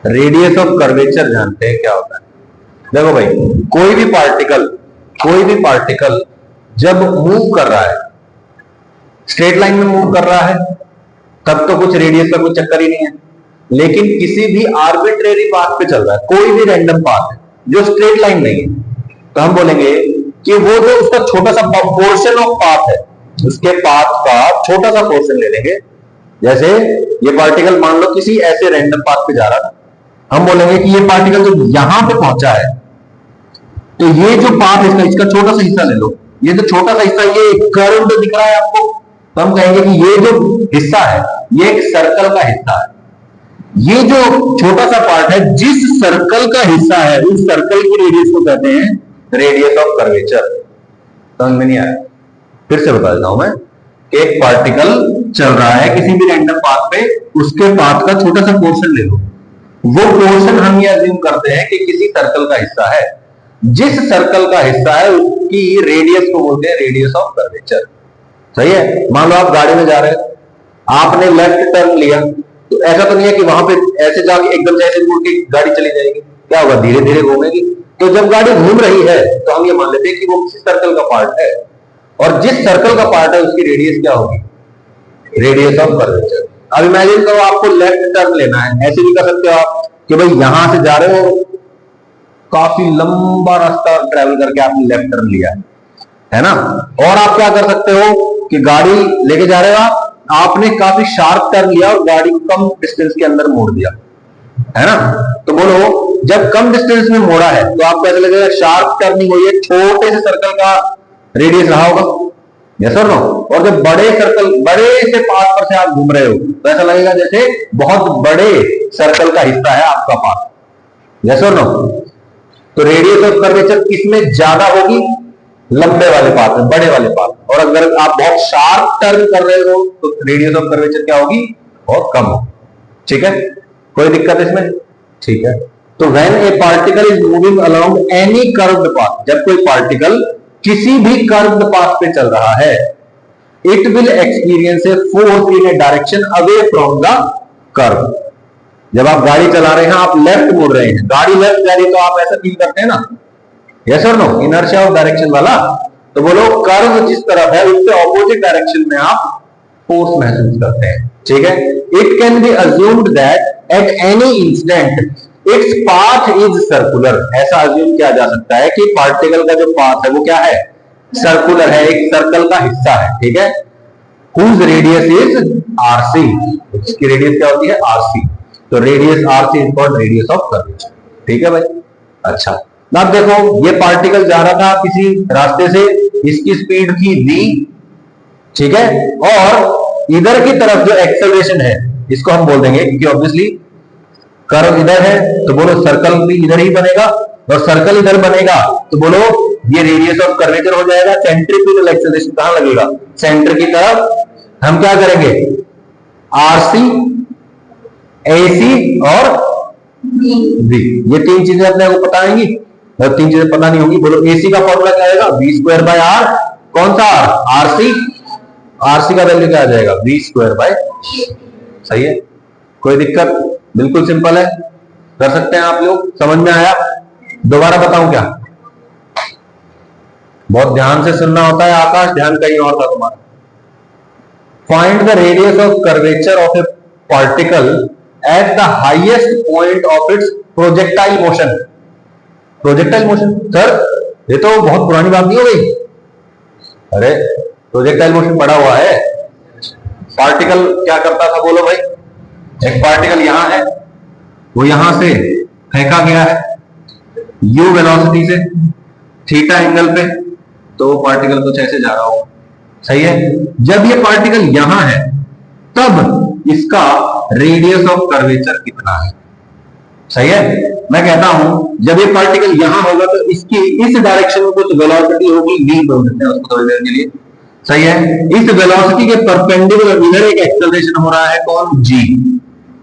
Radius of curvature जानते हैं क्या होता है? देखो भाई, कोई भी पार्टिकल जब मूव कर रहा है, स्ट्रेट लाइन में मूव कर रहा है, तब तो कुछ रेडियस का कोई चक्कर ही नहीं है। लेकिन किसी भी आर्बिट्रेरी पाथ पे चल रहा है, कोई भी रैंडम पाथ है जो स्ट्रेट लाइन नहीं है, तो हम बोलेंगे कि वो जो उसका छोटा सा पोर्शन ऑफ पाथ है, उसके पाथ का छोटा सा पोर्शन ले लेंगे। जैसे ये पार्टिकल मान लो किसी ऐसे रैंडम पाथ पे जा रहा था, हम बोलेंगे कि ये पार्टिकल जब यहां पे पहुंचा है, तो ये जो पाथ है इसका छोटा सा हिस्सा ले लो। ये जो छोटा सा हिस्सा, ये कर्व दिख रहा है आपको, तो हम कहेंगे कि ये जो हिस्सा है ये एक सर्कल का हिस्सा है। ये जो छोटा सा पार्ट है, जिस सर्कल का हिस्सा है, उस सर्कल की रेडियस को कहते हैं रेडियस ऑफ कर्वेचर। समझ में नहीं आया? फिर से बता देता हूं मैं कि एक पार्टिकल चल रहा है किसी भी रैंडम पाथ पे, उसके पाथ का छोटा सा पोर्शन ले लो। वो पोर्शन हम ये अज्यूम करते हैं कि किसी सर्कल का हिस्सा है। जिस सर्कल का हिस्सा है उसकी रेडियस को बोलते हैं रेडियस ऑफ कर्वेचर। सही है? मान लो आप गाड़ी में जा रहे हो, आपने लेफ्ट टर्न लिया, तो ऐसा तो नहीं है कि वहां पे ऐसे जाके एकदम से ऐसे मुड़ के गाड़ी चली जाएगी। क्या होगा? धीरे धीरे घूमेगी। तो जब गाड़ी घूम रही है तो हम ये मान लेते हैं कि वो किसी सर्कल का पार्ट है, और जिस सर्कल का पार्ट है उसकी रेडियस क्या होगी? Radius of curvature. अब इमेजिन करो आपको लेफ्ट टर्न लेना है, ऐसे भी कर सकते हो आप कि भाई यहां से जा रहे हो, काफी लंबा रास्ता ट्रेवल करके आपने लेफ्ट टर्न लिया है ना। और आप क्या कर सकते हो कि गाड़ी लेके जा रहे हो आपने काफी शार्प टर्न लिया और गाड़ी को कम डिस्टेंस के अंदर मोड़ दिया, है ना। तो बोलो, जब कम डिस्टेंस में मोड़ा है तो आपको ऐसा लगेगा शार्प टर्निंग हुई है, छोटे से सर्कल का रेडियस रहा होगा, यस और नो। और जब बड़े से पाथ पर से आप घूम रहे हो तो ऐसा लगेगा जैसे बहुत बड़े सर्कल का हिस्सा है आपका पाथ, यस और नो। तो रेडियस ऑफ कर्वेचर किसमें ज्यादा होगी? लंबे वाले पाथ में, बड़े वाले पाथ। और अगर आप बहुत शार्प टर्न कर रहे हो तो रेडियस ऑफ कर्वेचर क्या होगी? बहुत कम होगी। ठीक है? कोई दिक्कत इसमें? ठीक है। तो when A particle is moving along any curved path, जब कोई पार्टिकल किसी भी कर्व्ड पाथ पे चल रहा है, it will experience a force in A direction away from the curve. जब आप गाड़ी चला रहे हैं, आप लेफ्ट मुड़ रहे हैं, गाड़ी लेफ्ट जा रही है, तो आप ऐसा फील करते हैं ना, यस और नो, इनर्शिया ऑफ डायरेक्शन वाला। तो बोलो, कर्व जिस तरफ है उससे ऑपोजिट डायरेक्शन में आप फोर्स महसूस करते हैं। ठीक है? It can be assumed that at any instant its path is circular. ऐसा अज्यूम किया जा सकता है कि पार्टिकल का जो पाथ है वो क्या है? सर्कुलर है, एक सर्कल का हिस्सा है। ठीक है? Whose radius is RC. इसकी रेडियस क्या होती है? आरसी। तो radius RC is called radius of curvature. ठीक है भाई? अच्छा, अब देखो, ये पार्टिकल जा रहा था किसी रास्ते से, इसकी स्पीड थी v, ठीक है, और इधर की तरफ जो एक्सेलरेशन है इसको हम बोल देंगे, क्योंकि ऑब्वियसली कर्व इधर है, तो बोलो सर्कल भी इधर ही बनेगा, और सर्कल इधर बनेगा तो बोलो ये रेडियस ऑफ कर्वेचर हो जाएगा। सेंट्रीफ्यूगल एक्सेलरेशन कहां लगेगा? सेंटर की तरफ। हम क्या करेंगे? आरसी, एसी और v, ये तीन चीजें अपने को पता आएंगी, और तीन चीजें पता नहीं होंगी। बोलो, एसी का फॉर्मूला क्या आएगा? v square by R. कौन सा? आरसी। आरसी का वैल्यू क्या आ जाएगा? v square bye. सही है? कोई दिक्कत? बिल्कुल सिंपल है, कर सकते हैं आप लोग। समझ में आया? दोबारा बताऊं क्या? बहुत ध्यान से सुनना होता है आकाश, ध्यान कहीं और था तुम्हारा। Find the radius of curvature of A particle at the highest point of its projectile motion. Projectile motion sir, ये तो बहुत पुरानी बात नहीं हो गई? अरे, प्रोजेक्टाइल मोशन पड़ा हुआ है। पार्टिकल क्या करता था बोलो भाई? एक पार्टिकल यहां है, वो यहां से फेंका गया है u वेलोसिटी से थीटा एंगल पे, तो वो पार्टिकल कुछ ऐसे जा रहा हो। सही है? जब ये पार्टिकल यहां है तब इसका रेडियस ऑफ कर्वेचर कितना है? सही है? मैं कहता हूं जब ये पार्टिकल यहां होगा तो इसकी इस डायरेक्शन में कुछ वेलोसिटी होगी v, बोल देते हैं उसको थोड़ी देर के लिए। सही है? इस वेलोसिटी के परपेंडिकुलर इधर एक एक्सेलरेशन हो रहा है, कौन? g,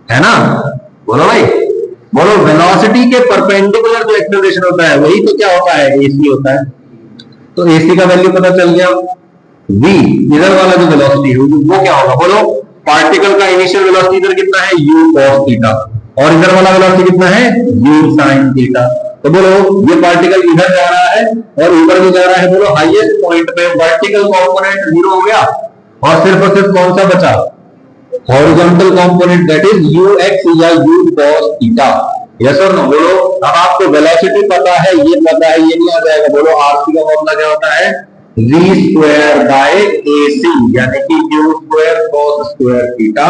है ना। बोलो भाई, बोलो, वेलोसिटी के परपेंडिकुलर जो एक्सेलरेशन होता है वही तो क्या होता है? ac होता है। तो ac का वैल्यू पता चल गया। v, इधर वाला जो वेलोसिटी है वो क्या होगा? बोलो, पार्टिकल का इनिशियल वेलोसिटी इधर कितना है? u cos थीटा, और इधर वाला वेलोसिटी कितना है, u sin थीटा। तो बोलो ये पार्टिकल इधर जा रहा है और ऊपर भी जा रहा है, बोलो हाईएस्ट पॉइंट पे वर्टिकल कंपोनेंट जीरो हो गया और सिर्फ कौन सा बचा, horizontal component, that is ux या u cos थीटा। यस और नो, बोलो। अब आपको वेलोसिटी पता है, ये पता है, ये नहीं आ जाएगा, बोलो आरसी का फॉर्मूला क्या होता है, v स्क्वायर बाय ac, यानी कि u square cos square theta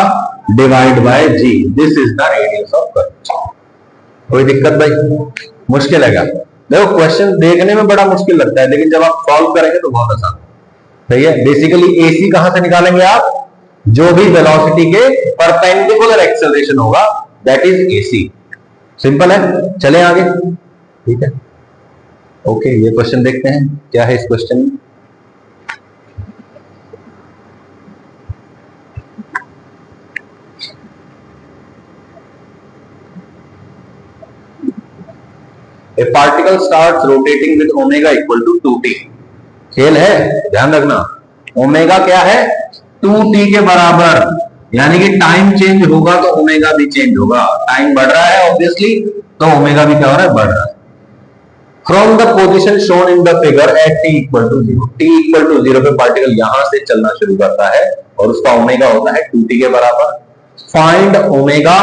divide by g, this is the radius of curve. कोई दिक्कत भाई, मुश्किल है क्या? देखो क्वेश्चन देखने में बड़ा मुश्किल लगता है, लेकिन जब आप सॉल्व करेंगे तो बहुत आसान। सही है। बेसिकली एसी कहां से निकालेंगे आप, जो भी वेलोसिटी के परपेंडिकुलर एक्सेलरेशन होगा दैट इज एसी। सिंपल है, चले आगे। ठीक है, ओके, ये क्वेश्चन देखते हैं क्या है इस क्वेश्चन में। A particle starts rotating with omega equal to 2t। खेल है, ध्यान रखना। ओमेगा क्या है, 2t के बराबर, यानी कि टाइम चेंज होगा तो ओमेगा भी चेंज होगा। टाइम बढ़ रहा है ऑब्वियसली, तो ओमेगा भी क्या हो रहा है, बढ़ रहा है। From the position shown in the figure at t equal to 0, t equal to 0 पे पार्टिकल यहां से चलना शुरू करता है और उसका ओमेगा होता है 2t के बराबर। Find omega,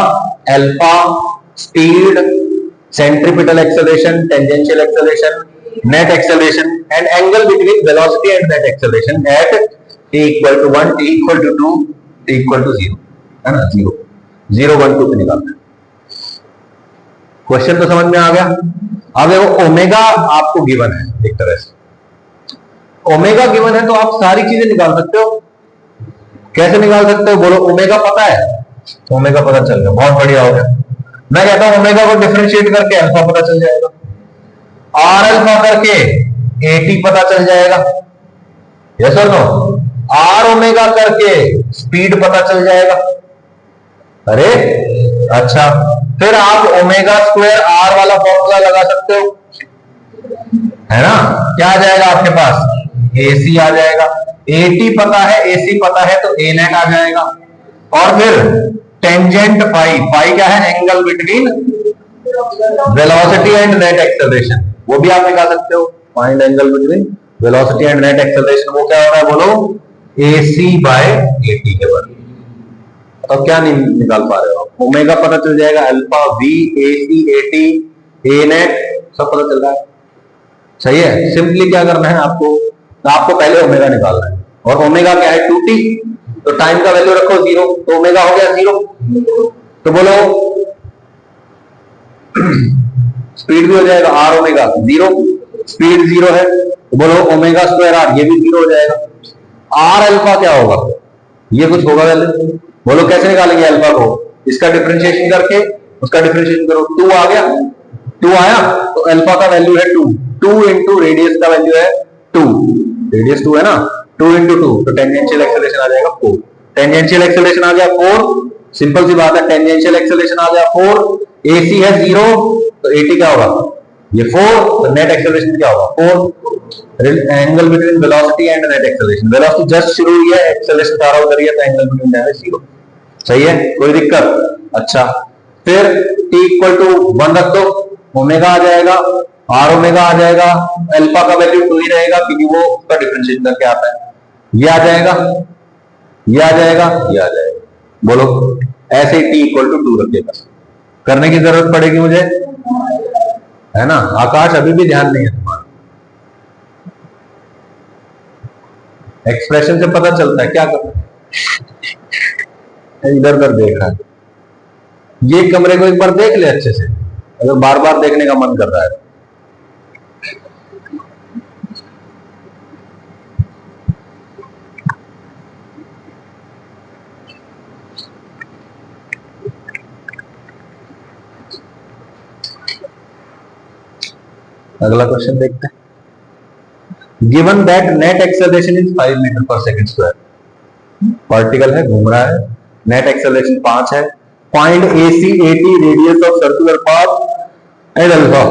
alpha, speed, centripetal acceleration, tangential acceleration, net acceleration and angle between velocity and net acceleration at t equal to 1, t equal to 2, t equal to 0, है ना, 0, 0, 1, 2 पे निकालना है। क्वेश्चन तो समझ में आ गया। अब देखो ओमेगा आपको गिवन है, एक तरह से ओमेगा गिवन है तो आप सारी चीजें निकाल सकते हो। कैसे निकाल सकते हो, बोलो ओमेगा पता है, ओमेगा पता चल गया, बहुत बढ़िया हो गया। मैं कहता हूं ओमेगा को डिफरेंशिएट करके अल्फा पता चल जाएगा, आर अल्फा करके एटी पता चल जाएगा। यस और नो, आर ओमेगा करके स्पीड पता चल जाएगा। अरे अच्छा, फिर आप ओमेगा स्क्वायर आर वाला फॉर्मूला लगा सकते हो, है ना। क्या आ जाएगा आपके पास, एसी आ जाएगा। एटी पता है, एसी पता है, तो ए नेट आ जाएगा। और फिर टेंजेंट फाई, फाई क्या है, angle between velocity and net acceleration, वो भी आप निकाल सकते हो। Find angle between velocity and net acceleration, वो क्या होता है, बोलो AC बाय AT के बराबर। तो क्या निकाल पा रहे हो आप, ओमेगा पता चल जाएगा, alpha, V, AC, AT, A net सब पता चल रहा है। सही है। सिंपली क्या करना है आपको, आपको पहले ओमेगा निकालना है, और ओमेगा क्या है 2t, तो टाइम का वैल्यू रखो 0, तो ओमेगा हो गया 0। तो बोलो स्पीड भी हो जाएगा, आर ओमेगा 0, स्पीड 0 है, तो बोलो ओमेगा स्क्वायर आर, ये भी 0 हो जाएगा। आर अल्फा क्या होगा, ये कुछ होगा वैल्यू, बोलो कैसे निकालेंगे अल्फा को, इसका डिफरेंशिएशन करके उसका डिफरेंशिएशन करो, 2 आ गया, 2 आया तो अल्फा का वैल्यू है 2, 2 इंटू रेडियस का वैल्यू है 2, रेडियस 2 है ना, 2 इंटू 2, तो टेंजेंशियल एक्सेलरेशन आ जाएगा 4। टेंजेंशियल एक्सेलरेशन आ गया 4, सिंपल सी बात है, टेंजेंशियल एक्सेलरेशन आ गया 4, AC है 0, तो AT क्या होगा, ये 4, तो नेट एक्सेलरेशन क्या होगा 4। Angle between velocity and net acceleration, velocity just शुरू हुई है, एक्सेलरेशन सारा उधर ही है, तो एंगल बिटवीन है 0। सही है, कोई दिक्कत। अच्छा, फिर t इक्वल टू 1 रख दो, ओमेगा आ जाएगा, आर ओमेगा आ जाएगा, अल्फा का वैल्यू 2 ही रहेगा क्योंकि वो उसका डिफरेंशिएशन करके आता है, ये आ जाएगा, ये आ जाएगा, ये आ जाएगा। बोलो ऐसे ही t इक्वल टू 2 रखिएगा, करने की जरूरत पड़ेगी मुझे, है ना। आकाश अभी भी ध्यान नहीं है तुम्हारा, एक्सप्रेशन से पता चलता है क्या करना है। इधर उधर देख रहा है, ये कमरे को एक बार देख ले अच्छे से, अगर बार बार देखने का मन कर रहा है। अगला क्वेश्चन देखते हैं। Given that net acceleration is 5 metre per second square, particle है, घूम रहा है, नेट एक्सेलरेशन 5 है। Find AC, AT, radius of circular path and alpha.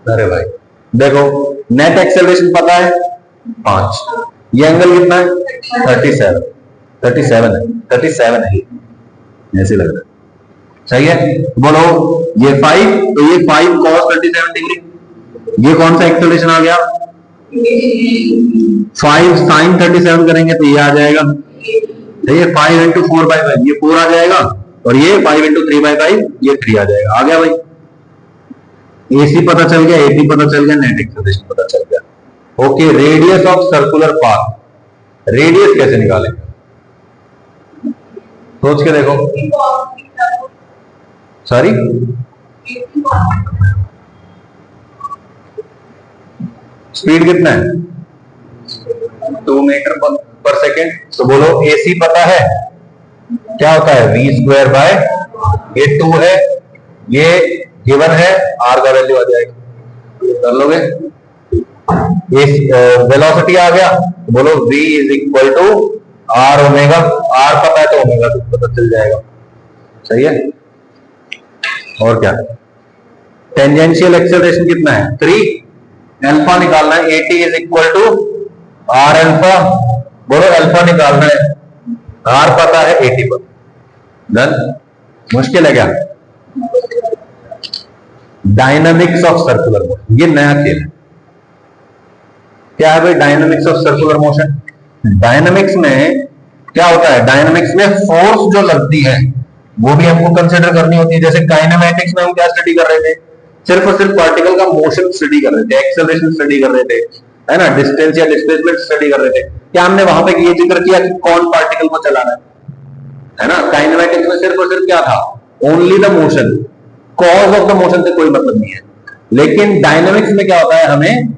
अरे भाई देखो, नेट एक्सेलरेशन पता है 5, ये एंगल कितना है 37 है, 37 है, ऐसे लग रहा है। सही है, बोलो ये 5, तो ये 5 cos 37 डिग्री, ये कौन सा एक्सेलरेशन आ गया, 5 sin 37 करेंगे तो ये आ जाएगा, तो ये 5 इंटू 4/5 ये 4 आ जाएगा, और ये 5 इंटू 3/5 ये 3 आ जाएगा। आ गया भाई, एसी पता चल गया, एपी पता चल गया, नेट एक्सेलरेशन पता चल गया। Okay, radius of circular path, radius कैसे निकालेंगे, सोच के देखो। सॉरी, स्पीड कितना है, 2 मीटर पर सेकेंड। तो बोलो एसी पता है क्या होता है, v², ये 2 है, ये गिवन है, आर का वैल्यू आ जाएगा, कर लोगे। वेलोसिटी आ गया, तो बोलो v = r ओमेगा, r पता है तो ओमेगा तो पता चल जाएगा। सही है, और क्या, टेंजेंशियल एक्सेलरेशन कितना है, 3, अल्फा निकालना है, at = r अल्फा, बोलो अल्फा निकालना है, r पता है, at पर, डन। मुश्किल है क्या, डायनामिक्स ऑफ सर्कुलर मोशन, ये नया खेल है। क्या है भाई dynamics of circular motion, dynamics में क्या होता है, डायनामिक्स में फोर्स जो लगती है वो भी हमको कंसिडर करनी होती है। जैसे काइनेमैटिक्स में हम क्या स्टडी कर रहे थे, सिर्फ और सिर्फ पार्टिकल का मोशन स्टडी कर रहे थे, एक्सेलरेशन स्टडी कर रहे थे, है ना, डिस्टेंस या डिस्प्लेसमेंट स्टडी कर रहे थे। क्या हमने वहां पे ये जिक्र किया कि कौन पार्टिकल को चला रहा है ना। काइनेमैटिक्स में सिर्फ और सिर्फ क्या था, only the motion, cause of the motion से कोई मतलब नहीं है। लेकिन डायनामिक्स में क्या होता है, हमें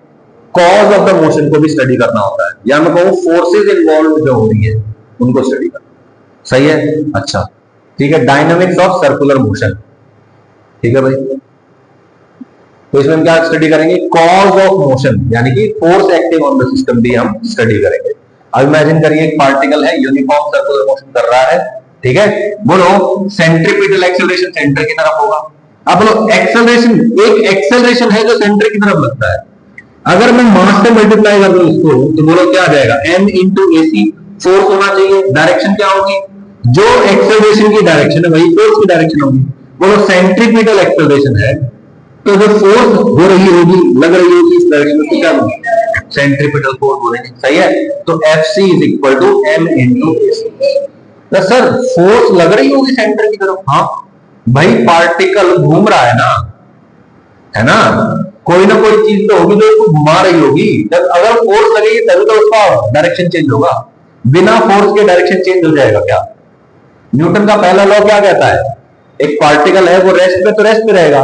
कॉज ऑफ द मोशन को भी स्टडी करना होता है, या मैं कहूं फोर्सेज इन्वॉल्व जो हो रही है उनको स्टडी करना। सही है, अच्छा ठीक है, डायनामिक्स ऑफ सर्कुलर मोशन, ठीक है भाई। तो इसमें हम क्या स्टडी करेंगे, कॉज ऑफ मोशन, यानी कि force acting on the system भी हम स्टडी करेंगे। अब इमेजिन करिए एक पार्टिकल है, यूनिफॉर्म सर्कुलर मोशन कर रहा है, ठीक है, बोलो सेंट्रीपिटल एक्सेलरेशन सेंटर की तरफ होगा। अब बोलो एक्सेलरेशन, एक एक्सेलरेशन है जो सेंटर की तरफ लगता है, अगर मैं मास से मल्टीप्लाई कर दूं इसको तो बोलो क्या आ जाएगा, m इंटू AC, फोर्स होना चाहिए, डायरेक्शन क्या होगी, जो एक्सेलरेशन की डायरेक्शन है वही फोर्स की डायरेक्शन होगी। बोलो सेंट्रीपिटल एक्सेलरेशन है तो जो फोर्स हो रही होगी, लग रही होगी इस डायरेक्शन में, क्या होगी, सेंट्रीपिटल फोर्स बोलेंगे। सही है, तो FC = m इंटू AC। तो सर फोर्स लग रही होगी सेंटर की तरफ, हाँ भाई पार्टिकल घूम रहा है ना, कोई ना कोई चीज तो होगी जो उसको घुमा रही होगी। जब अगर फोर्स लगेगी तभी तो उसका डायरेक्शन चेंज होगा, बिना फोर्स के डायरेक्शन चेंज हो जाएगा क्या। न्यूटन का पहला लॉ क्या कहता है, एक पार्टिकल है वो रेस्ट पे तो रेस्ट पे रहेगा,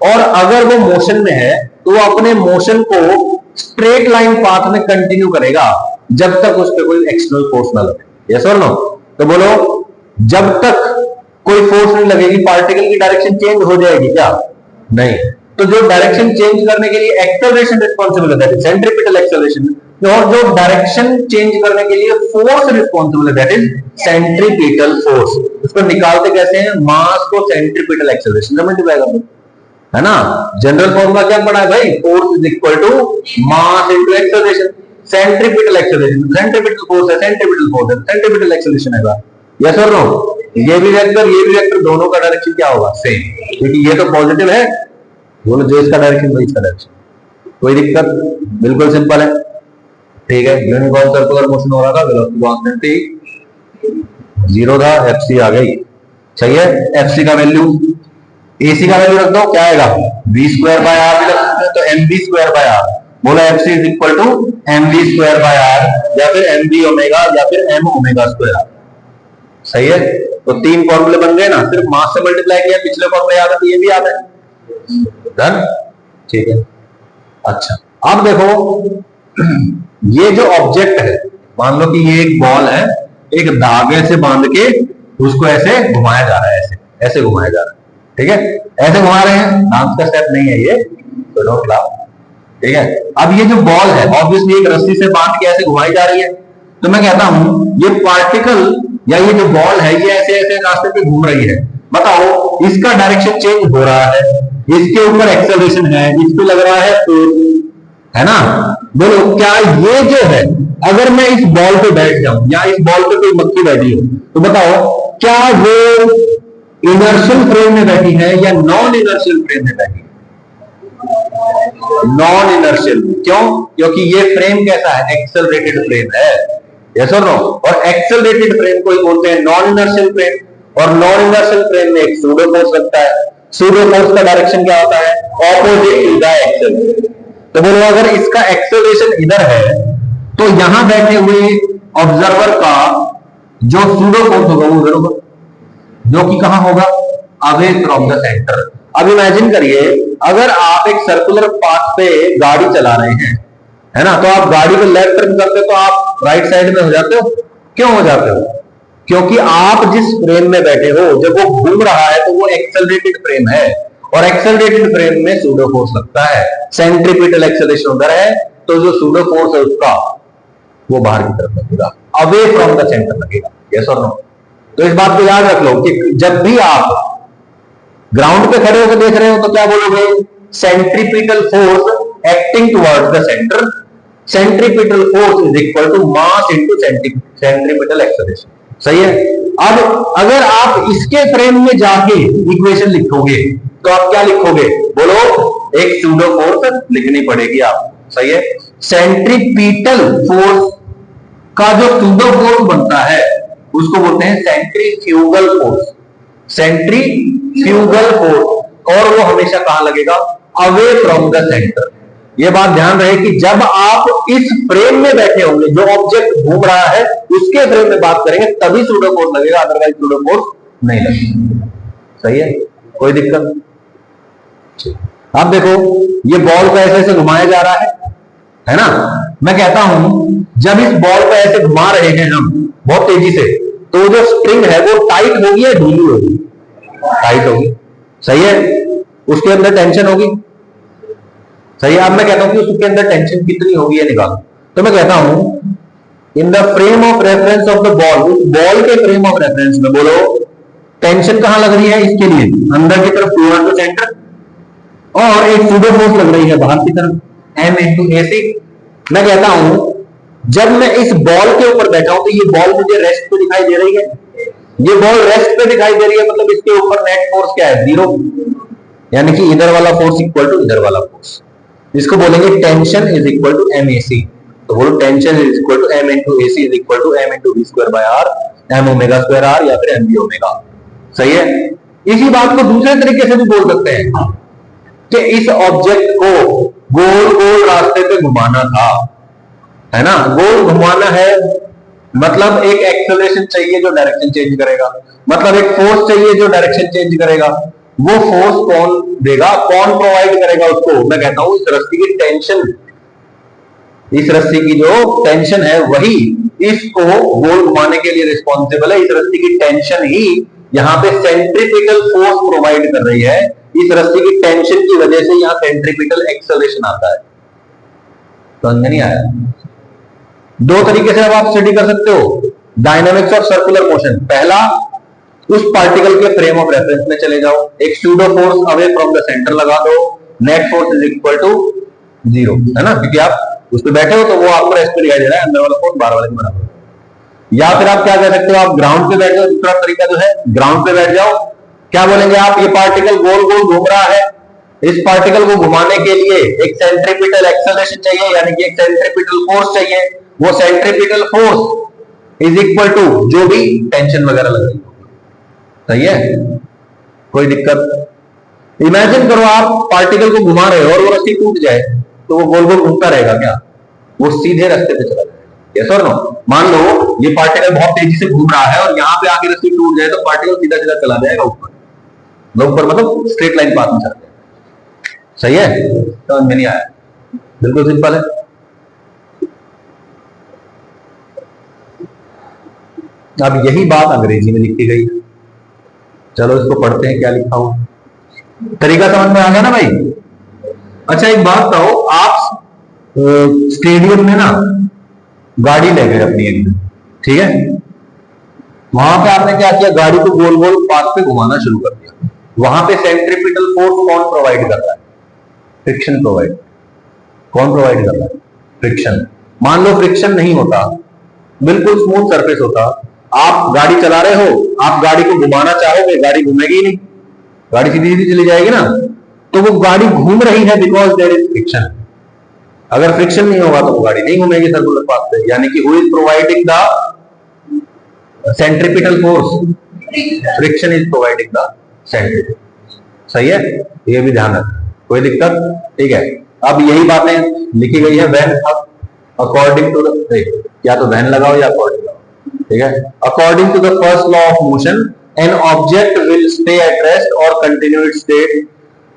और अगर वो मोशन में है तो वो अपने मोशन को स्ट्रेट लाइन पाथ में कंटिन्यू करेगा जब तक उस पर कोई एक्सटर्नल फोर्स ना लगे। यस और नो, तो बोलो जब तक कोई फोर्स नहीं लगेगी पार्टिकल की डायरेक्शन चेंज हो जाएगी क्या, नहीं। तो जो डायरेक्शन चेंज करने के लिए एक्सेलरेशन रिस्पॉन्सिबल है दैट इज सेंट्रीपिटल एक्सेलरेशन, और जो डायरेक्शन चेंज करने के लिए फोर्स रिस्पॉन्सिबल है दैट इज सेंट्रीपिटल फोर्स। इसको निकालते कैसे हैं, मास को सेंट्रीपिटल एक्सेलरेशन से मल्टीप्लाई कर दो, है ना। जनरल फॉर्मूला क्या पढ़ा है भाई, force = mass into acceleration. Centripetal acceleration, centripetal force है, सेंट्रीपिटल फोर्स है, सेंट्रीपिटल एक्सेलरेशन है। यस और नो, ये भी वेक्टर दोनों का डायरेक्शन क्या होगा, सेम, क्योंकि ये तो पॉजिटिव है, बोलो जो इसका डायरेक्शन वही इसका डायरेक्शन, कोई दिक्कत, बिल्कुल सिंपल है, ठीक है। यूनिफॉर्म सर्कुलर मोशन हो रहा था, वेलोसिटी कांस्टेंट 0 था, FC आ गई। सही है, FC का वैल्यू, AC का वैल्यू रख दो, क्या आएगा, v²/r भी रख सकते हैं, तो mv²/r। बोला FC = mv²/r, या फिर mv ओमेगा, या फिर m ओमेगा²। सही है, तो 3 फॉर्मूले बन गए ना, सिर्फ मास से मल्टीप्लाई किया, पिछले फॉर्मूले याद है तो ये भी याद है, डन, ठीक है। अच्छा अब देखो ये जो ऑब्जेक्ट है, मान लो कि ये एक बॉल है, एक धागे से बांध के उसको ऐसे घुमाया जा रहा है, ऐसे ऐसे घुमाया जा रहा है, ठीक है, ऐसे घुमा रहे हैं, डांस का स्टेप नहीं है ये, तो डोंट लाफ, ठीक है। अब ये जो बॉल है ऑब्वियसली एक रस्सी से बांध के ऐसे घुमाई जा रही है, तो मैं कहता हूं ये पार्टिकल या ये जो बॉल है ये ऐसे ऐसे रास्ते पे घूम रही है, बताओ इसका डायरेक्शन चेंज हो रहा है, इसके ऊपर एक्सेलरेशन है, इस पे लग रहा है फोर्स, है ना। बोलो क्या ये जो है, अगर मैं इस बॉल पे बैठ जाऊं या इस बॉल पे कोई मक्खी बैठी हो, तो बताओ क्या वो इनर्शियल फ्रेम में बैठी है या नॉन इनर्शियल फ्रेम में बैठी है? Non inertial. क्यों? क्योंकि ये फ्रेम कैसा है? एक्सेलरेटेड फ्रेम है। यस और नो? और एक्सेलरेटेड फ्रेम को ही बोलते हैं नॉन इनर्शियल फ्रेम। और नॉन इनर्शियल फ्रेम में एक सूडो फोर्स लगता है। सूडो फोर्स का डायरेक्शन क्या होता है? Opposite to the acceleration. तो बोलो अगर इसका एक्सेलरेशन इधर है तो यहां बैठे हुए ऑब्जर्वर का जो सूडो फोर्स होगा वो उधर होगा, जो कि कहां होगा? Away from the centre. अब इमेजिन करिए अगर आप एक सर्कुलर पाथ पे गाड़ी चला रहे हैं, है ना, तो आप गाड़ी को लेफ्ट टर्न करते हो तो आप राइट साइड में हो जाते हो। क्यों हो जाते हो? क्योंकि आप जिस फ्रेम में बैठे हो जब वो घूम रहा है तो वो एक्सेलरेटेड फ्रेम है, और एक्सेलरेटेड फ्रेम में सूडो फोर्स लगता है। सेंट्रीपिटल एक्सेलरेशन उधर है तो जो सूडो फोर्स है उसका वो बाहर की तरफ लगेगा, अवे फ्रॉम द सेंटर लगेगा। यस और नो? तो इस बात को याद रख लो कि जब भी आप ग्राउंड पे खड़े होकर देख रहे हो तो क्या बोलोगे? Centripetal force acting towards the centre, centripetal force is equal to mass into centripetal acceleration. सही है? अब अगर आप इसके फ्रेम में जाके इक्वेशन लिखोगे तो आप क्या लिखोगे? बोलो, एक सूडो फोर्स लिखनी पड़ेगी आपको। सही है? सेंट्रीपिटल फोर्स का जो सूडो फोर्स बनता है उसको बोलते हैं सेंट्रीफ्यूगल फोर्स। सेंट्रीफ्यूगल फोर्स, और वो हमेशा कहां लगेगा? Away from the centre. ये बात ध्यान रहे कि जब आप इस फ्रेम में बैठे होंगे, जो ऑब्जेक्ट घूम रहा है उसके फ्रेम में बात करेंगे तभी सूडो फोर्स लगेगा, अदरवाइज सूडो फोर्स नहीं लगेगा। सही है? कोई दिक्कत? अब देखो ये बॉल को ऐसे ऐसे घुमाया जा रहा है ना। मैं कहता हूं जब इस बॉल को ऐसे घुमा रहे हैं हम बहुत तेजी से, तो जो स्ट्रिंग है वो टाइट होगी या ढीली होगी? टाइट होगी। सही है? उसके अंदर टेंशन होगी। सही है? अब मैं कहता हूं कि उसके अंदर टेंशन कितनी होगी ये निकालो। तो मैं कहता हूं in the frame of reference of the ball, उस बॉल के फ्रेम ऑफ रेफरेंस में बोलो टेंशन कहां लग रही है? इसके लिए अंदर की तरफ टुवर्ड द सेंटर, और एक सूडो फोर्स लग रही है बाहर की तरफ एम इंटू ए सी। मैं कहता हूं जब मैं इस बॉल के ऊपर बैठा हूं तो ये बॉल मुझे रेस्ट पे दिखाई दे रही है, ये बॉल रेस्ट पे दिखाई दे रही है, मतलब इसके ऊपर नेट फोर्स क्या है? जीरो। यानी कि इधर वाला फोर्स इक्वल टू इधर वाला फोर्स। इसको बोलेंगे tension is equal to M A C. तो बोलो tension is equal to M into A C is equal to M into V square by R, M omega square R या फिर M B omega. सही है? इसी बात को दूसरे तरीके से भी बोल सकते हैं कि इस ऑब्जेक्ट को गोल गोल रास्ते पे घुमाना था, है ना, गोल घुमाना है, मतलब एक एक्सेलरेशन चाहिए जो डायरेक्शन चेंज करेगा, मतलब एक फोर्स चाहिए जो डायरेक्शन चेंज करेगा। वो फोर्स कौन देगा? कौन प्रोवाइड करेगा उसको? मैं कहता हूं इस रस्सी की टेंशन, इस रस्सी की जो टेंशन है वही इसको गोल घुमाने के लिए रिस्पॉन्सिबल है। इस रस्सी की टेंशन ही यहां पे सेंट्रीपिटल फोर्स प्रोवाइड कर रही है। इस रस्सी की टेंशन की वजह से यहां सेंट्रीपिटल एक्सेलरेशन आता है। समझ में नहीं आया? दो तरीके से अब आप स्टडी कर सकते हो डायनामिक्स ऑफ सर्कुलर मोशन। पहला, उस पार्टिकल के फ्रेम ऑफ रेफरेंस में चले जाओ, एक pseudo force away from the centre लगा दो, net force is equal to zero, है ना, क्योंकि आप उस पर बैठे हो तो वो आपको रेस्ट पे दिखाई दे रहा है, अंदर वाला फोर्स बाहर वाले के बराबर। या फिर आप क्या कर सकते हो? आप ग्राउंड पे बैठ जाओ। दूसरा तरीका जो है ग्राउंड पे बैठ जाओ। क्या बोलेंगे आप? ये पार्टिकल गोल गोल घूम रहा है, इस पार्टिकल को घुमाने के लिए एक सेंट्रीपिटल एक्सेलरेशन चाहिए, यानी कि एक सेंट्रीपिटल फोर्स चाहिए। वो centripetal force is equal to जो भी टेंशन वगैरह लग रही है। सही है? कोई दिक्कत? इमेजिन करो आप पार्टिकल को घुमा रहे हो और वो रस्सी टूट जाए तो वो गोल गोल घूमता रहेगा क्या? वो सीधे रास्ते पे चला जाएगा। यस और नो? मान लो ये पार्टिकल बहुत तेजी से घूम रहा है और यहां पे आके रस्सी टूट जाए तो पार्टिकल सीधा सीधा चला जाएगा ऊपर, ऊपर मतलब स्ट्रेट लाइन पाथ में चला जाएगा। सही है? समझ में नहीं आया? बिल्कुल सिंपल है। अब यही बात अंग्रेजी में लिखी गई। चलो इसको पढ़ते हैं क्या लिखा हुआ। तरीका समझ में आ गया ना भाई? अच्छा एक बात बताओ, आप स्टेडियम में ना गाड़ी ले गए अपनी एक, ठीक है, वहां पे आपने क्या किया? गाड़ी को गोल गोल पाथ पे घुमाना शुरू कर दिया। वहां पे सेंट्रीपिटल फोर्स कौन प्रोवाइड कर रहा है? Friction provide. कौन प्रोवाइड कर रहा है? फ्रिक्शन। मान लो फ्रिक्शन नहीं होता, बिल्कुल स्मूथ सरफेस होता, आप गाड़ी चला रहे हो, आप गाड़ी को घुमाना चाहोगे, गाड़ी घूमेगी ही नहीं, गाड़ी सीधी सीधी चली जाएगी ना। तो वो गाड़ी घूम रही है बिकॉज देयर इज फ्रिक्शन। अगर फ्रिक्शन नहीं होगा तो वो गाड़ी नहीं घूमेगी सर्कुलर पाथ पे। यानी कि who is providing the centripetal force? Friction is providing the centripetal. सही है, ये भी ध्यान रखना, कोई दिक्कत? ठीक है। अब यही बातें लिखी गई है व्हेन अकॉर्डिंग टू द, या तो व्हेन लगाओ या अकॉर्डिंग लगाओ। ठीक है। According to the first law of motion an object will stay at rest और continue its state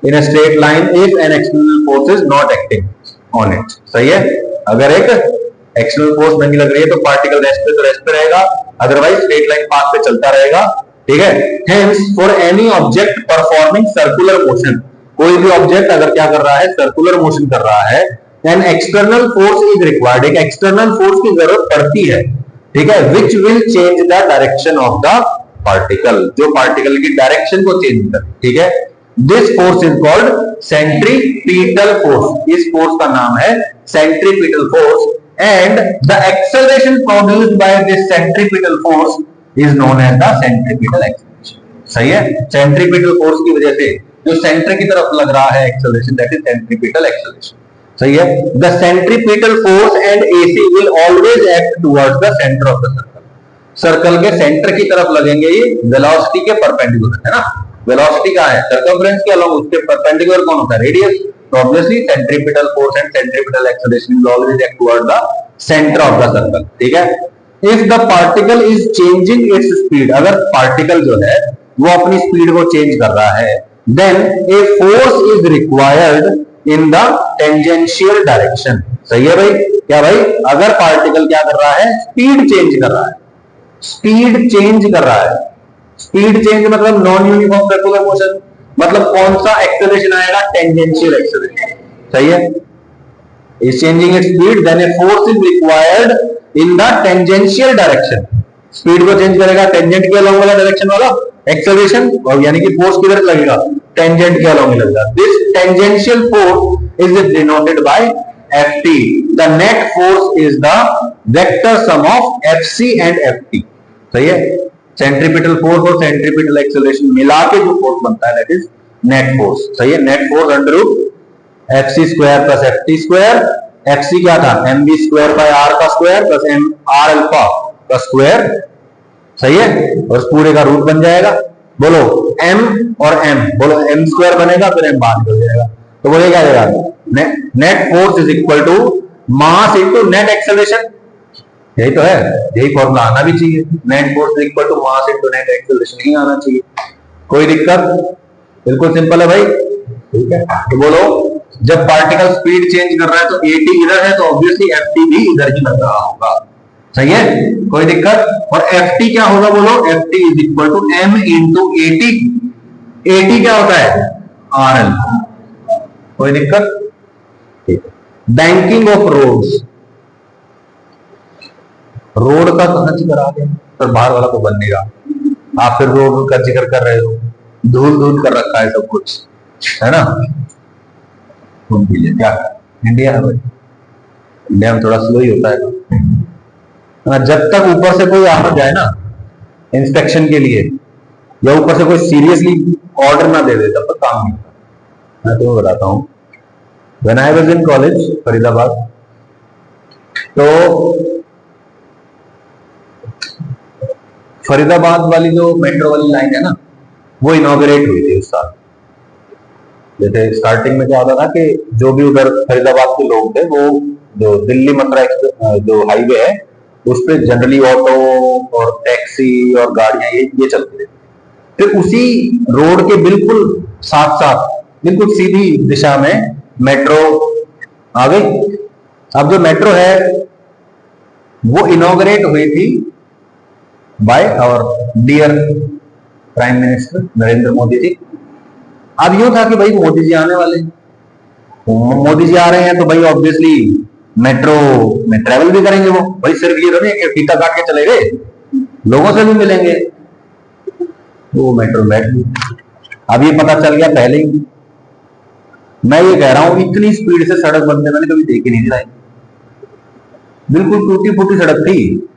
in a straight line if an external force is not acting on it. सही है। अगर एक एक्सटर्नल फोर्स नहीं लग रही है तो पार्टिकल रेस्ट पे तो रेस्ट पे रहेगा, अदरवाइज स्ट्रेट लाइन पाथ पे चलता रहेगा। ठीक है। Hence for any object performing circular motion, कोई भी ऑब्जेक्ट अगर क्या कर रहा है, सर्कुलर मोशन कर रहा है, an external force is required, एक एक्सटर्नल फोर्स की जरूरत पड़ती है। ठीक है। Which will change the direction of the particle, जो पार्टिकल की डायरेक्शन को चेंज कर। ठीक है। This force is called centripetal force. इस फोर्स का नाम है centripetal force and the acceleration produced by this centripetal force is known as the centripetal acceleration. सही है। सेंट्रीपिटल फोर्स की वजह से जो सेंटर की तरफ लग रहा है acceleration, that is centripetal acceleration. सही है। The centripetal force and AC will always act towards the centre of the circle. Circle के सेंटर की तरफ लगेंगे ये, वेलोसिटी के परपेंडिकुलर, है ना। वेलोसिटी का है सर्कमफ्रेंस के अलोंग, उसके परपेंडिकुलर कौन होता है? रेडियस। तो obviously centripetal force and centripetal acceleration will always act towards the centre of the circle. ठीक है। If the particle is changing its speed, अगर पार्टिकल जो है वो अपनी स्पीड को चेंज कर रहा है, then a force is required in the tangential direction। सही है भाई? क्या भाई? अगर पार्टिकल क्या कर रहा है, स्पीड चेंज कर रहा है, स्पीड चेंज कर रहा है, स्पीड चेंज मतलब नॉन यूनिफॉर्म सर्कुलर मोशन, मतलब कौन सा एक्सेलरेशन आएगा? Tangential acceleration. सही है। is changing its speed then a force is required in the tangential direction। Speed को चेंज करेगा टेंजेंट के अलोंग वाला डायरेक्शन वाला एक्सेलरेशन, और यानी कि फोर्स किधर लगेगा? टेंजेंट के अलोंग ही लगेगा। This tangential force is denoted by Ft। The net force is the vector sum of Fc and Ft। सही है। सेंट्रीपिटल फोर्स और सेंट्रीपिटल एक्सेलरेशन मिला के जो फोर्स बनता है दैट इज नेट फोर्स। सही है। Net force under root Fc square plus Ft square. Fc क्या था? mv स्क्वायर बाय r का स्क्वायर प्लस r अल्फा का स्क्वायर। सही है। और इस पूरे का रूट बन जाएगा। बोलो m और m, बोलो m स्क्वायर बनेगा फिर m बाहर निकल जाएगा, तो बोले क्या आएगा? Net force is equal to mass into net acceleration. यही तो है, यही फॉर्मूला आना भी चाहिए। Net force is equal to mass into net acceleration ही आना चाहिए। कोई दिक्कत? बिल्कुल सिंपल है भाई। ठीक है। तो बोलो जब पार्टिकल स्पीड चेंज कर रहा है तो at इधर है तो ऑब्वियसली ft भी इधर ही लग रहा होगा। सही है। कोई दिक्कत? और ft क्या होगा? बोलो ft is equal to m into at। at क्या होता है? rl। कोई दिक्कत? बैंकिंग ऑफ रोड्स, रोड का कहां जिक्र आ गया, पर बाहर वाला तो बनेगा। आप फिर रोड का जिक्र कर रहे हो, धूल धूल कर रखा है सब कुछ, है ना। क्या इंडिया है भाई, इंडिया में थोड़ा स्लो ही होता है। जब तक ऊपर से कोई आ जाए ना इंस्पेक्शन के लिए, या ऊपर से कोई सीरियसली ऑर्डर ना दे दे, तब तक काम नहीं होता। मैं तुम्हें बताता हूँ, when I was in college Faridabad, तो फरीदाबाद वाली जो मेट्रो वाली लाइन है ना, वो इनॉग्रेट हुई थी उस साल। जैसे स्टार्टिंग में क्या होता था कि जो भी उधर फरीदाबाद के लोग थे, वो जो दिल्ली मथुरा जो हाईवे है उस पर जनरली ऑटो और टैक्सी और गाड़ियां ये चलती थी। फिर उसी रोड के बिल्कुल साथ साथ, बिल्कुल सीधी दिशा में मेट्रो आ गई। अब जो मेट्रो है वो इनॉग्रेट हुई थी by our dear prime minister Narendra Modi ji. अब यूं था कि भाई मोदी जी आने वाले, मोदी जी आ रहे हैं तो भाई ऑब्वियसली मेट्रो में ट्रेवल भी करेंगे। वो भाई सिर्फ ये नहीं कि फीता काट के चले गए, लोगों से भी मिलेंगे। वो मेट्रो बैठ गई। अब ये पता चल गया पहले ही। मैं ये कह रहा हूं इतनी स्पीड से सड़क बनने मैंने कभी देखी नहीं थी। बिल्कुल टूटी फूटी सड़क थी,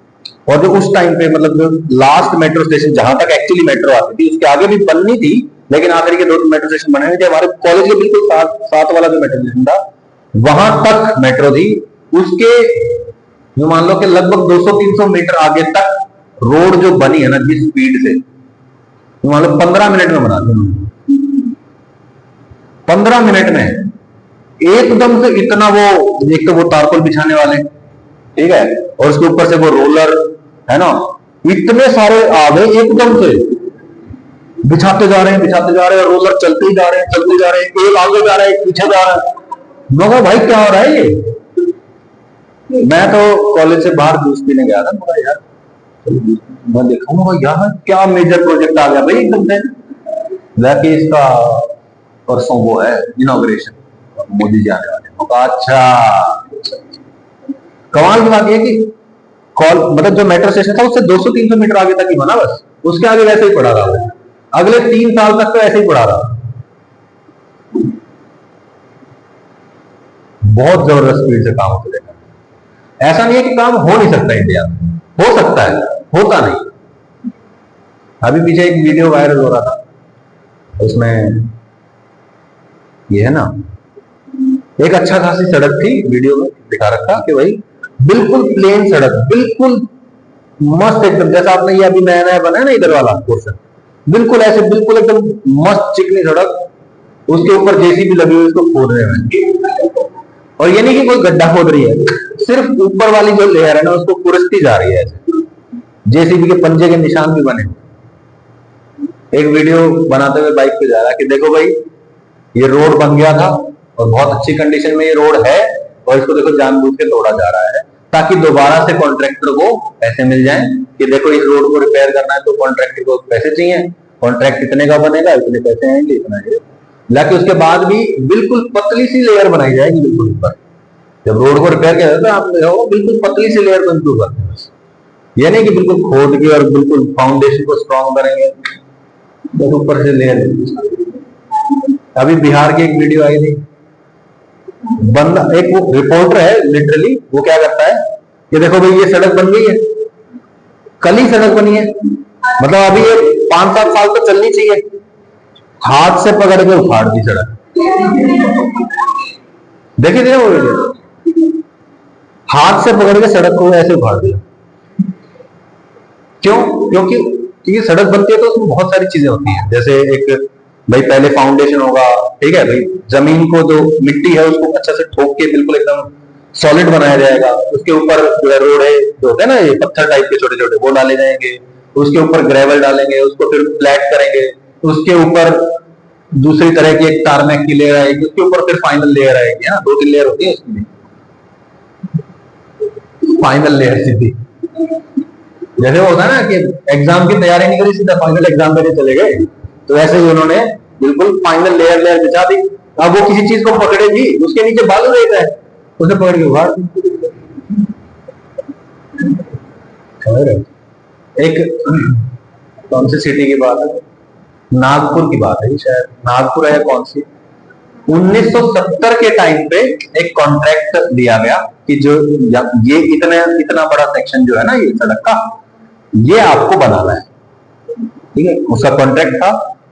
और जो उस टाइम पे मतलब जो लास्ट मेट्रो स्टेशन जहां तक एक्चुअली मेट्रो आती थी, उसके आगे भी बननी थी, लेकिन आखिर के 2 मेट्रो स्टेशन बने हुए थे। हमारे कॉलेज के बिल्कुल साथ वाला जो मेट्रो स्टेशन था, वहां तक मेट्रो थी। उसके जो मान लो कि लगभग 200-300 मीटर आगे तक रोड जो बनी है ना, जिस स्पीड से, मान लो 15 मिनट में बना दी। 15 मिनट में एकदम से इतना वो, एक तो वो तारकोल बिछाने वाले, ठीक है, और उसके ऊपर से वो रोलर है ना, इतने सारे आ गए एकदम से, बिछाते जा रहे हैं, बिछाते जा रहे हैं, रोलर चलते ही जा रहे हैं, चलते जा रहे हैं, एक आगे जा रहा है, एक पीछे जा रहा है। मैं कहा भाई क्या हो रहा है ये। मैं तो कॉलेज से बाहर जूस पीने गया था, मैं यार मैं देखूंगा यार क्या मेजर प्रोजेक्ट आ गया भाई एकदम से। जाके इसका परसों वो है इनॉग्रेशन, मोदी जी आने वाले। अच्छा, कमाल की बात यह कि कॉल मतलब जो मेट्रो स्टेशन था उससे 200-300 मीटर आगे तक ही बना, बस उसके आगे वैसे ही पड़ा रहा। अगले 3 साल तक तो ऐसे ही पड़ा रहा। बहुत जबरदस्त स्पीड से काम होते देखा। ऐसा नहीं है कि काम हो नहीं सकता इंडिया में, हो सकता है, होता नहीं। अभी पीछे एक वीडियो वायरल हो रहा था, उसमें ये है ना, एक अच्छा खासी सड़क थी, वीडियो में दिखा रखा कि भाई बिल्कुल प्लेन सड़क, बिल्कुल मस्त एकदम, जैसा आपने ये अभी नया नया बना है ना इधर वाला पोर्शन, बिल्कुल ऐसे, बिल्कुल एकदम मस्त चिकनी सड़क, उसके ऊपर जेसीबी लगी हुई उसको खोदने में। और ये नहीं कि कोई गड्ढा खोद रही है, सिर्फ ऊपर वाली जो लेयर है ना उसको कुरसती जा रही है ऐसे, जेसीबी के पंजे के निशान भी बने। एक वीडियो बनाते हुए बाइक पे जा रहा है कि देखो भाई ये रोड बन गया था और बहुत अच्छी कंडीशन में ये रोड है, और इसको देखो जानबूझ के तोड़ा जा रहा है ताकि दोबारा से कॉन्ट्रैक्टर को पैसे मिल जाएं कि देखो इस रोड को रिपेयर करना है तो कॉन्ट्रैक्टर को पैसे चाहिए, कॉन्ट्रैक्ट इतने का बनेगा, इतने पैसे आएंगे, इतना है। लेकिन उसके बाद भी बिल्कुल पतली सी लेयर बनाई जाएगी बिल्कुल ऊपर। जब रोड को रिपेयर किया जाता है आप देखो बिल्कुल पतली सी लेयर को इम्प्रूव करते हैं, ये नहीं कि बिल्कुल खोद के और बिल्कुल फाउंडेशन को स्ट्रॉन्ग करेंगे, बस ऊपर से लेयर। अभी बिहार की एक वीडियो आई थी, बंदा एक वो रिपोर्टर है लिटरली, वो क्या करता है कि देखो भाई ये सड़क बन गई है, कल ही सड़क बनी है, मतलब अभी ये 5-7 साल तो चलनी चाहिए, हाथ से पकड़ के उखाड़ दी सड़क। देखिए थे वो वीडियो, हाथ से पकड़ के सड़क को ऐसे उखाड़ दिया। क्यों? क्योंकि सड़क बनती है तो उसमें बहुत सारी चीजें होती हैं, जैसे एक भाई पहले फाउंडेशन होगा, ठीक है भाई, जमीन को जो मिट्टी है उसको अच्छा से ठोक के बिल्कुल एकदम सॉलिड बनाया जाएगा, उसके ऊपर रोड है जो होते हैं ना ये पत्थर टाइप के छोटे छोटे, वो डाले जाएंगे, उसके ऊपर ग्रेवल डालेंगे, उसको फिर फ्लैट करेंगे, उसके ऊपर दूसरी तरह की एक टारमैक की लेयर आएगी, उसके ऊपर फिर फाइनल लेयर आएगी, ना 2-3 लेयर होती है उसकी, फाइनल लेयर सीधी। जैसे वो होता है ना कि एग्जाम की तैयारी नहीं करी सीधा फाइनल एग्जाम देने चले गए, तो ऐसे ही उन्होंने बिल्कुल फाइनल लेयर लेयर बिछा दी। अब वो किसी चीज को पकड़ेगी, उसके नीचे बालू रहता है, उसे पकड़ के उखाड़ दी। एक कौन सी सिटी की बात है, नागपुर की बात है शायद, नागपुर है कौन सी, 1970 के टाइम पे एक कॉन्ट्रैक्ट दिया गया कि जो ये इतना इतना बड़ा सेक्शन जो है ना ये सड़क का, ये आपको बनाना है, ठीक है। उसका कॉन्ट्रैक्ट था,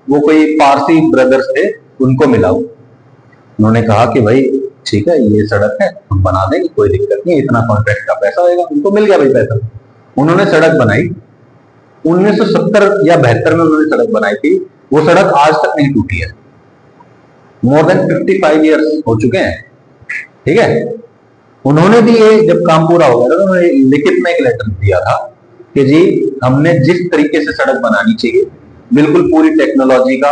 वो कोई पारसी ब्रदर्स थे, उनको मिला। उन्होंने कहा कि भाई ठीक है ये सड़क है हम बना देंगे, कोई दिक्कत नहीं, इतना कॉन्ट्रैक्ट का पैसा होगा, उनको मिल गया भाई पैसा। उन्होंने सड़क बनाई 1970 या 72 में उन्होंने सड़क बनाई थी, वो सड़क आज तक नहीं टूटी है, मोर देन 55 ईयर्स हो चुके हैं, ठीक है। उन्होंने भी ये जब काम पूरा हो गया था तो उन्होंने लिखित में एक लेटर दिया था कि जी हमने जिस तरीके से सड़क बनानी चाहिए, बिल्कुल पूरी टेक्नोलॉजी का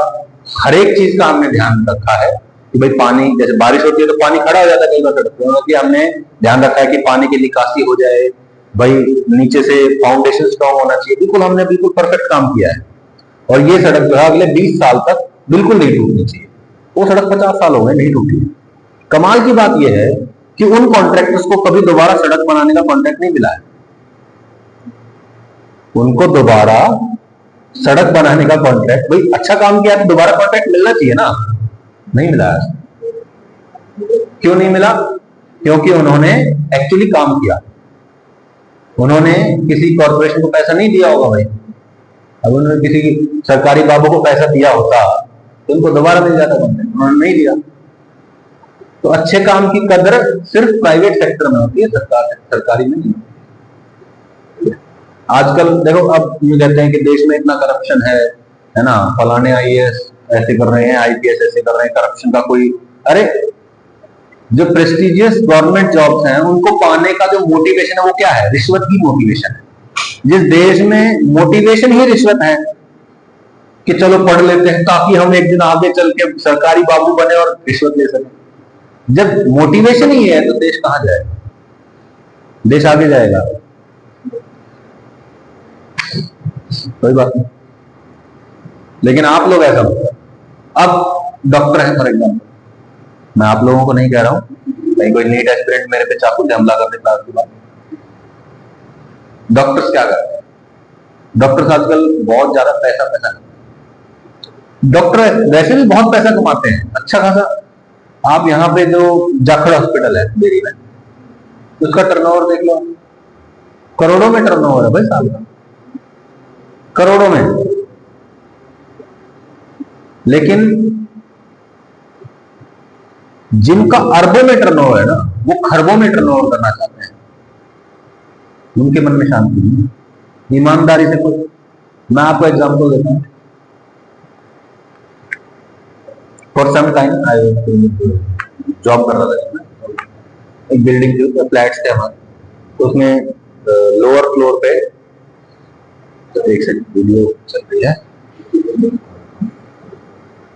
हर एक चीज का हमने ध्यान रखा है कि भाई पानी जैसे बारिश होती है तो पानी खड़ा हो जाता है कई बार सड़क पर, कि हमने ध्यान रखा है कि पानी की निकासी हो जाए, भाई नीचे से फाउंडेशन स्ट्रॉन्ग होना चाहिए, बिल्कुल हमने बिल्कुल परफेक्ट काम किया है। और ये सड़क जो है अगले 20 साल तक बिल्कुल नहीं टूटनी चाहिए। वो सड़क 50 साल हो गए नहीं टूटी है। कमाल की बात यह है कि उन कॉन्ट्रैक्टर्स को कभी दोबारा सड़क बनाने का कॉन्ट्रैक्ट नहीं मिला है, उनको दोबारा सड़क बनाने का कॉन्ट्रैक्ट, भाई अच्छा काम किया तो दोबारा कॉन्ट्रैक्ट मिलना चाहिए ना, नहीं मिला है। क्यों नहीं मिला? क्योंकि उन्होंने एक्चुअली काम किया, उन्होंने किसी कॉर्पोरेशन को पैसा नहीं दिया होगा भाई। अब उन्होंने किसी सरकारी बाबू को पैसा दिया होता तो उनको दोबारा मिल जाता कंटेंट, उन्होंने नहीं दिया। तो अच्छे काम की कदर सिर्फ प्राइवेट सेक्टर में होती है, सरकारी में नहीं। आजकल देखो, अब ये कहते हैं कि देश में इतना करप्शन है ना, फलाने आईएएस ऐसे कर रहे हैं, आईपीएस ऐसे कर रहे हैं, करप्शन का कोई, अरे जो प्रेस्टिजियस गवर्नमेंट जॉब्स हैं उनको पाने का जो मोटिवेशन है वो क्या है? रिश्वत की मोटिवेशन है। जिस देश में मोटिवेशन ही रिश्वत है कि चलो पढ़ लेते हैं ताकि हम एक दिन आगे चल के सरकारी बाबू बने और रिश्वत ले सकें, जब मोटिवेशन ही है तो देश कहां जाएगा? देश आगे जाएगा? कोई बात नहीं। लेकिन आप लोग ऐसा होता है, अब डॉक्टर है फॉर एग्जाम्पल, मैं आप लोगों को नहीं कह रहा हूं, कहीं कोई नीट एस्पिरेंट मेरे पे चाकू से हमला कर देता है, बात। डॉक्टर्स क्या करते हैं? डॉक्टर्स आजकल बहुत ज्यादा पैसा डॉक्टर वैसे भी बहुत पैसा कमाते हैं, अच्छा खासा। आप यहाँ पे जो जाखड़ हॉस्पिटल है दिल्ली में, उसका टर्नओवर देख लो, करोड़ों में टर्नओवर है भाई साल का, करोड़ों में। लेकिन जिनका अरबों में टर्नओवर है ना, वो खरबों में टर्नओवर करना चाहते हैं, उनके मन में शांति नहीं, ईमानदारी से कोई। मैं आपको एग्जांपल देता हूं। For some time I job कर रहा था, एक बिल्डिंग थी, उसमें फ्लैट्स थे हमारे, तो उसमें लोअर फ्लोर पे, तो एक सेकंड वीडियो चल रही है।